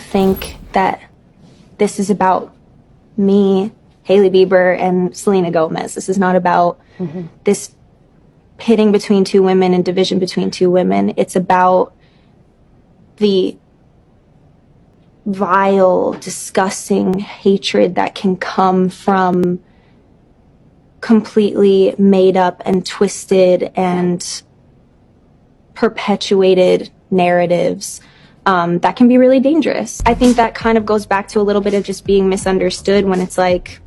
think that this is about me, Hailey Beiber, and Selena Gomez. This is not about this pitting between two women and division between two women. It's about the vile, disgusting hatred that can come from completely made up and twisted and perpetuated narratives that can be really dangerous. I think that kind of goes back to a little bit of just being misunderstood when it's like,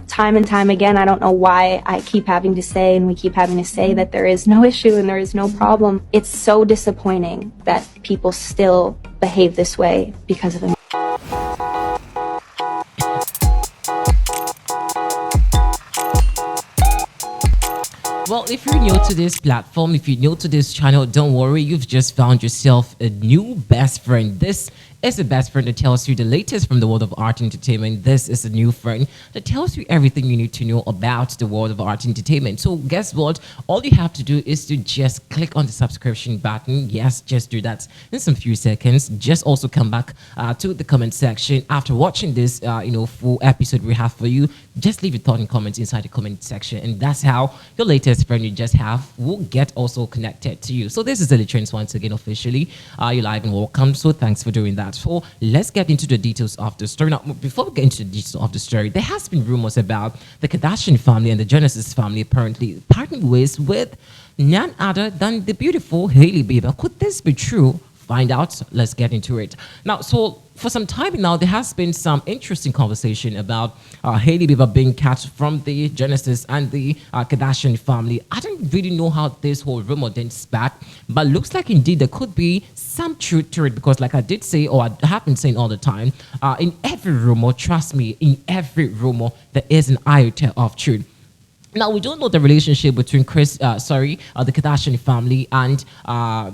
time and time again, I don't know why I keep having to say and we keep having to say that there is no issue and there is no problem. It's so disappointing that people still behave this way because of it. Well, if you're new to this platform, if you're new to this channel, don't worry, you've just found yourself a new best friend. This is a best friend that tells you the latest from the world of art and entertainment. This is a new friend that tells you everything you need to know about the world of art and entertainment. So guess what? All you have to do is to just click on the subscription button. Yes, just do that in some few seconds. Just also come back to the comment section after watching this full episode we have for you. Just leave your thought and comments inside the comment section, and that's how your latest friend you just have will get also connected to you. So this is the Trends once again officially. You're live and welcome. So thanks for doing that. So let's get into the details of the story. Now, before we get into the details of the story, there has been rumors about the Kardashian family and the Genesis family apparently parting ways with none other than the beautiful Hailey Beiber. Could this be true? Find out. Let's get into it. Now, so for some time now, there has been some interesting conversation about Hailey Beiber being cut from the Genesis and the Kardashian family. I don't really know how this whole rumor then spat, but looks like indeed there could be some truth to it, because like I did say, or I have been saying all the time, in every rumor, trust me, in every rumor, there is an iota of truth. Now, we don't know the relationship between the Kardashian family and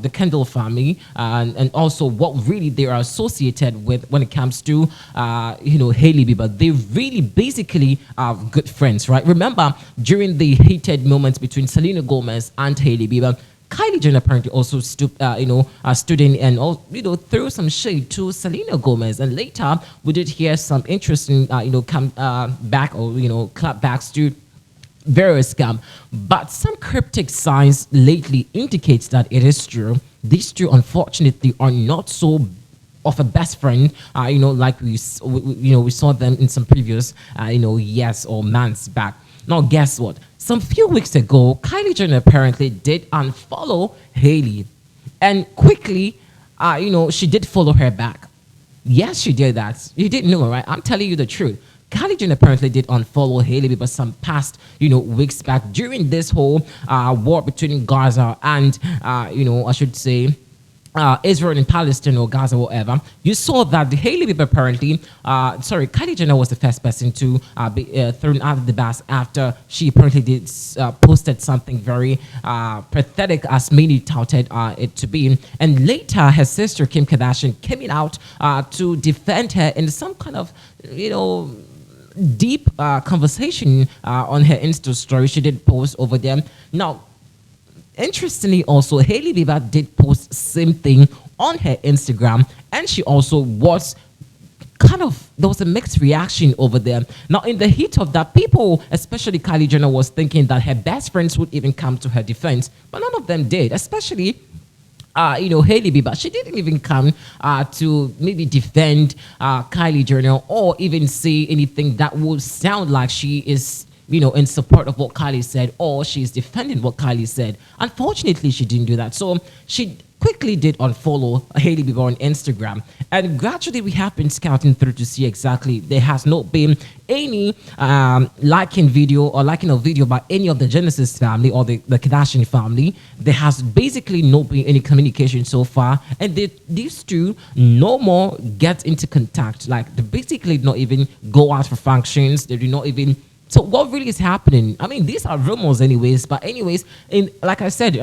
the Kendall family, and also what really they are associated with when it comes to, Hailey Beiber. They really basically are good friends, right? Remember, during the heated moments between Selena Gomez and Hailey Beiber, Kylie Jenner apparently also stood in and threw some shade to Selena Gomez, and later we did hear some interesting clapbacks to various scam, but some cryptic signs lately indicates that it is true. These two, unfortunately, are not so of a best friend, like we saw them in some previous, years or months back. Now, guess what? Some few weeks ago, Kylie Jenner apparently did unfollow Hailey, and quickly, she did follow her back. Yes, she did that. You didn't know, right? I'm telling you the truth. Kylie Jenner apparently did unfollow Hailey Beiber some past, weeks back during this whole war between Gaza and, I should say, Israel and Palestine or Gaza, whatever. You saw that Hailey Beiber apparently, Kylie Jenner was the first person to be thrown out of the bus after she apparently did posted something very pathetic, as many touted it to be. And later, her sister Kim Kardashian came out to defend her in some kind of, deep conversation on her Insta story. She did post over there. Now, interestingly, also Hailey Beiber did post same thing on her Instagram, and she also was there was a mixed reaction over there. Now, in the heat of that, people, especially Kylie Jenner, was thinking that her best friends would even come to her defense, but none of them did, especially Hailey Beiber. She didn't even come to maybe defend Kylie Jenner or even say anything that would sound like she is, in support of what Kylie said, or she's defending what Kylie said. Unfortunately, she didn't do that. So she quickly did unfollow Hailey Beiber on Instagram, and gradually we have been scouting through to see exactly there has not been any liking a video by any of the Genesis family or the Kardashian family. There has basically not been any communication so far, and these two no more get into contact. Like, they basically not even go out for functions. They do not even. So what really is happening? I mean, these are rumors anyways, but anyways, like I said,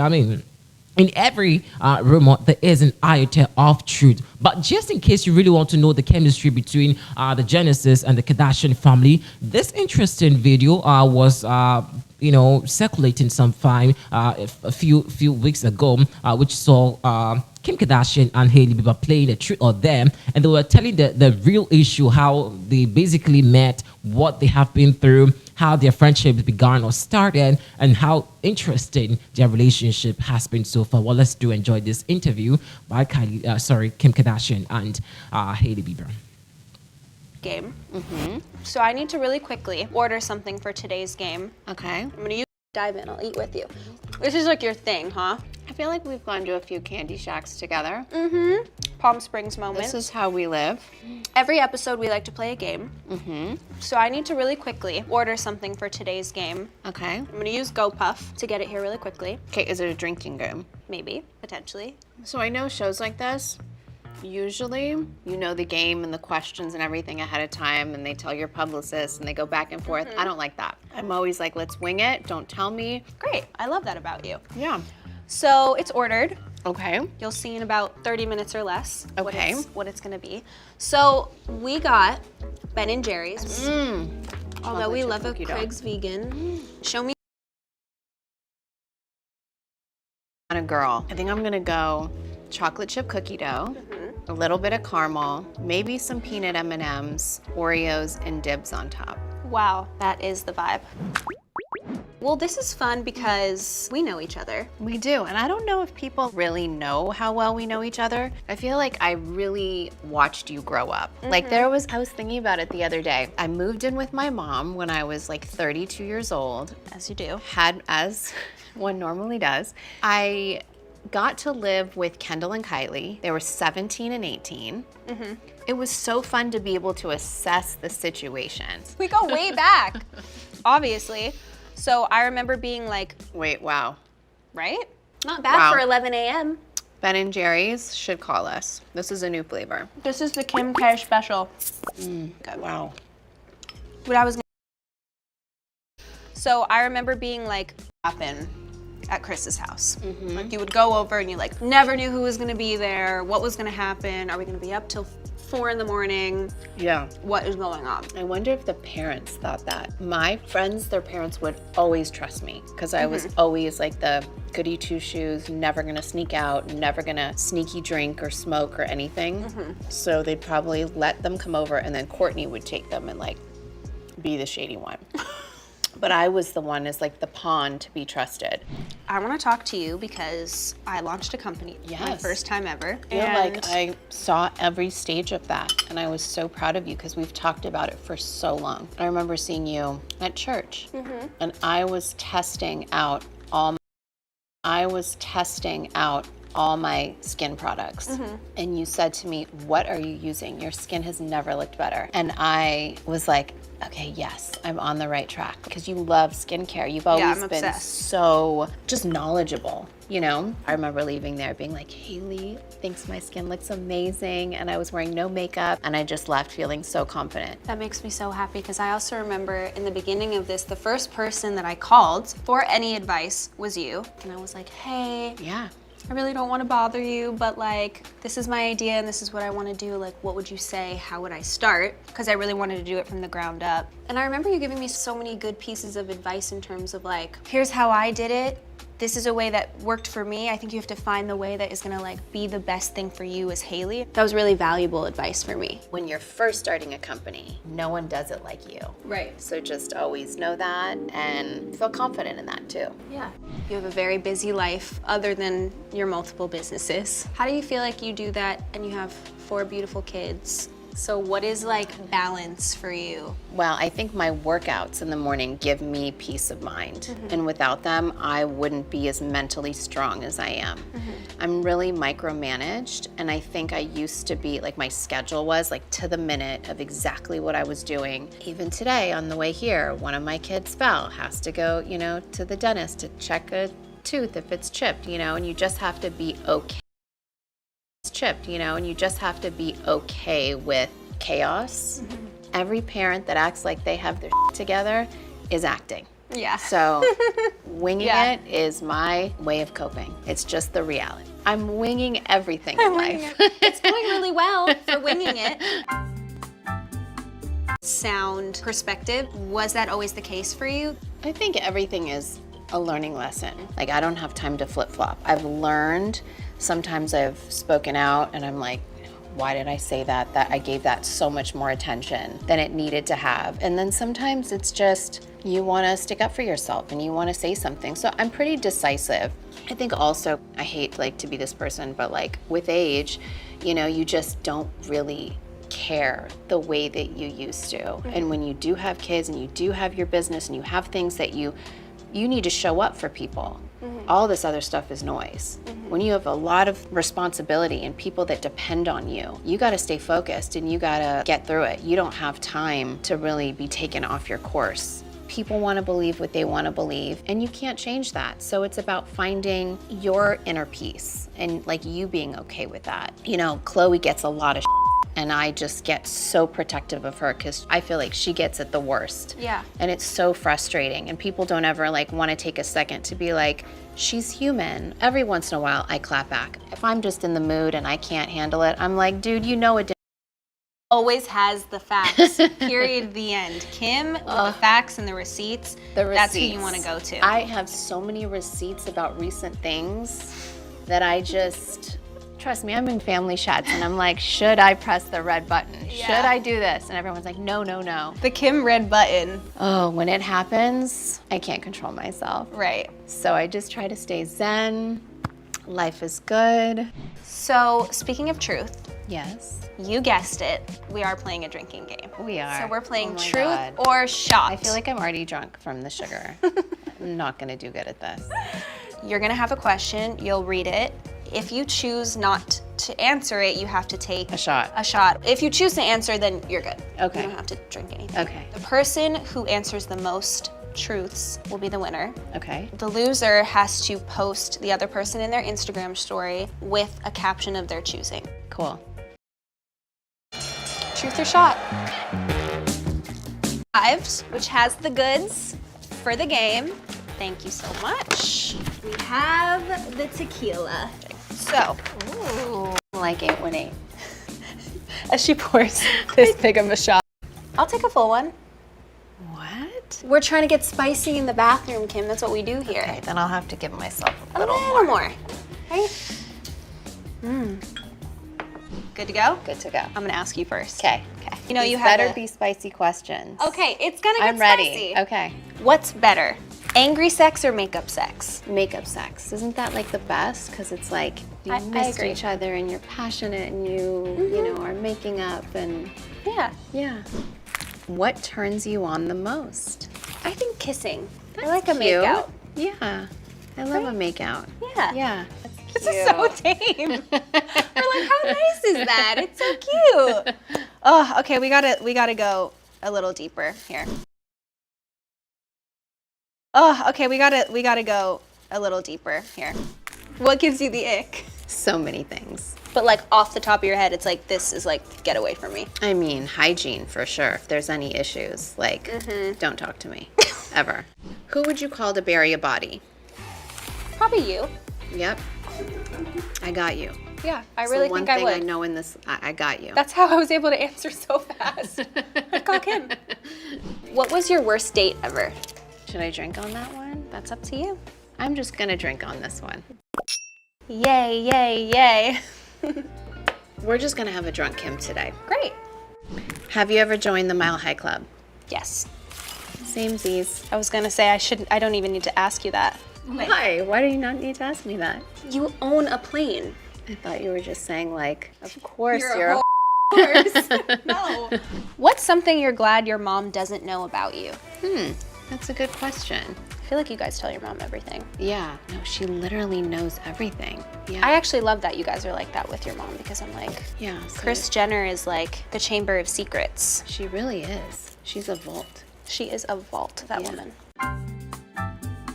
in every rumor, there is an iota of truth. But just in case you really want to know the chemistry between the Genesis and the Kardashian family, this interesting video was circulating sometime a few weeks ago, which saw Kim Kardashian and Hailey Beiber playing the truth or them, and they were telling the real issue, how they basically met, what they have been through, how their friendship began or started, and how interesting their relationship has been so far. Well, let's do enjoy this interview by Kim Kardashian and Hailey Beiber. Game. So I need to really quickly order something for today's game. Okay. I'm gonna dive in. I'll eat with you. This is like your thing, huh? I feel like we've gone to a few candy shacks together. Palm Springs moment. This is how we live. Every episode we like to play a game. So I need to really quickly order something for today's game. Okay. I'm gonna use GoPuff to get it here really quickly. Okay, is it a drinking game? Maybe, potentially. So I know shows like this, usually you know the game and the questions and everything ahead of time, and they tell your publicist and they go back and forth. I don't like that. I'm always like, let's wing it, don't tell me. Great, I love that about you. Yeah. So it's ordered. Okay. You'll see in about 30 minutes or less Okay. what it's gonna be. So we got Ben & Jerry's. Although we chip love a cookie dough. Craig's vegan. Show me. I'm a girl. I think I'm gonna go chocolate chip cookie dough, a little bit of caramel, maybe some peanut M&Ms, Oreos, and dibs on top. Wow, that is the vibe. Well, this is fun because we know each other. We do, and I don't know if people really know how well we know each other. I feel like I really watched you grow up. Like I was thinking about it the other day. I moved in with my mom when I was like 32 years old. As you do. As one normally does. I got to live with Kendall and Kylie. They were 17 and 18. It was so fun to be able to assess the situation. We go way back, obviously. So I remember being like, Wait, wow. right? Not bad Wow. for 11 a.m. Ben & Jerry's should call us. This is a new flavor. This is the Kim K special. Wow. What I was. So I remember being like, happen at Chris's house. Like you would go over and you like never knew who was gonna be there, what was gonna happen, are we gonna be up till 4 in the morning? Yeah. What is going on? I wonder if the parents thought that. My friends, their parents would always trust me because I was always like the goody two shoes, never gonna sneak out, never gonna sneaky drink or smoke or anything. So they'd probably let them come over, and then Courtney would take them and like be the shady one. But I was the one as like the pawn to be trusted. I want to talk to you because I launched a company. My Yes. first time ever. I feel like I saw every stage of that, and I was so proud of you because we've talked about it for so long. I remember seeing you at church, and I was testing out all my skin products. And you said to me, what are you using? Your skin has never looked better. And I was like, okay, yes, I'm on the right track because you love skincare. You've always I'm been obsessed. so just knowledgeable, you know? I remember leaving there being like, Hailey thinks my skin looks amazing, and I was wearing no makeup, and I just left feeling so confident. That makes me so happy because I also remember in the beginning of this, the first person that I called for any advice was you. And I was like, hey, Yeah. I really don't want to bother you, but like, this is my idea and this is what I want to do. Like, what would you say? How would I start? Because I really wanted to do it from the ground up. And I remember you giving me so many good pieces of advice in terms of like, here's how I did it. This is a way that worked for me. I think you have to find the way that is gonna like be the best thing for you as Hailey. That was really valuable advice for me. When you're first starting a company, no one does it like you. Right. So just always know that and feel confident in that too. Yeah. You have a very busy life other than your multiple businesses. How do you feel like you do that and you have 4 beautiful kids? So what is like balance for you? Well, I think my workouts in the morning give me peace of mind. And without them, I wouldn't be as mentally strong as I am. I'm really micromanaged, and I think I used to be, like my schedule was like to the minute of exactly what I was doing. Even today on the way here, one of my kids fell, has to go, you know, to the dentist to check a tooth if it's chipped, you know, and you just have to be okay. Chipped, you know, and you just have to be okay with chaos. Every parent that acts like they have their together is acting. Yeah. So winging Yeah. it is my way of coping. It's just the reality. I'm winging everything in life. It's going really well for winging it. Sound perspective, was that always the case for you? I think everything is a learning lesson. Like I don't have time to flip-flop. I've learned Sometimes I've spoken out and I'm like, why did I say that? That I gave that so much more attention than it needed to have. And then sometimes it's just, you want to stick up for yourself and you want to say something. So I'm pretty decisive. I think also, I hate like to be this person, but like with age, you know, you just don't really care the way that you used to. And when you do have kids and you do have your business and you have things that you need to show up for people. All this other stuff is noise. When you have a lot of responsibility and people that depend on you, you got to stay focused and you got to get through it. You don't have time to really be taken off your course. People want to believe what they want to believe, and you can't change that. So it's about finding your inner peace and like you being okay with that. You know, Chloe gets a lot of and I just get so protective of her because I feel like she gets it the worst. Yeah. And it's so frustrating. And people don't ever like want to take a second to be like, she's human. Every once in a while, I clap back. If I'm just in the mood and I can't handle it, I'm like, dude, you know it. Always has the facts, period, the end. Kim, with the facts and the receipts, that's who you want to go to. I have so many receipts about recent things that I just... Trust me, I'm in family chats and I'm like, should I press the red button? Yeah. Should I do this? And everyone's like, no, no, no. The Kim red button. Oh, when it happens, I can't control myself. Right. So I just try to stay zen. Life is good. So, speaking of truth, Yes, you guessed it, we are playing a drinking game. we are. So we're playing Oh my truth God. or shot. I feel like I'm already drunk from the sugar. I'm not gonna do good at this. You're gonna have a question, you'll read it. If you choose not to answer it, you have to take A shot. a shot. If you choose to answer, then you're good. Okay. You don't have to drink anything. Okay. The person who answers the most truths will be the winner. Okay. The loser has to post the other person in their Instagram story with a caption of their choosing. Cool. Truth or shot? Arrived, which has the goods for the game. Thank you so much. We have the tequila. So, Like 818. as she pours this big of a shot, I'll take a full one. What? We're trying to get spicy in the bathroom, Kim. That's what we do here. Okay, then I'll have to give myself a A little little more. Right? Good to go? Good to go. I'm gonna ask you first. Okay. Okay. You know you These have better a- be spicy questions. Okay, it's gonna get I'm ready. spicy. Okay. What's better, angry sex or makeup sex? Makeup sex, isn't that like the best? Because it's like you I miss agree. each other and you're passionate and you know, are making up and Yeah. yeah. What turns you on the most? I think kissing. I That's like a cute. makeout. Yeah, I love a makeout. Yeah. Yeah. This is so tame. We're like, how nice is that? It's so cute. Oh, okay, we gotta go a little deeper here. Oh, okay, we gotta go a little deeper here. What gives you the ick? So many things. But like off the top of your head, it's like, this is like, get away from me. I mean, hygiene for sure. If there's any issues, like, don't talk to me, ever. Who would you call to bury a body? Probably you. Yep, I got you. Yeah, I It's really the one think I thing would. I know in this, I got you. That's how I was able to answer so fast. I'd call Kim. What was your worst date ever? Should I drink on that one? That's up to you. I'm just gonna drink on this one. Yay, yay, yay. We're just gonna have a drunk Kim today. Great. Have you ever joined the Mile High Club? Yes. Samesies. I was gonna say I don't even need to ask you that. Why? Why do you not need to ask me that? You own a plane. I thought you were just saying like, of course You're a horse. No. What's something you're glad your mom doesn't know about you? That's a good question. I feel like you guys tell your mom everything. Yeah, no, she literally knows everything. Yeah, I actually love that you guys are like that with your mom because I'm like, yeah. So Kris Jenner is like the chamber of secrets. she really is. She's a vault. She is a vault, that Yeah. woman.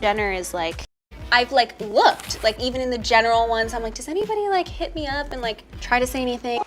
Jenner is like, I've like looked, like even in the general ones, I'm like, does anybody like hit me up and like try to say anything?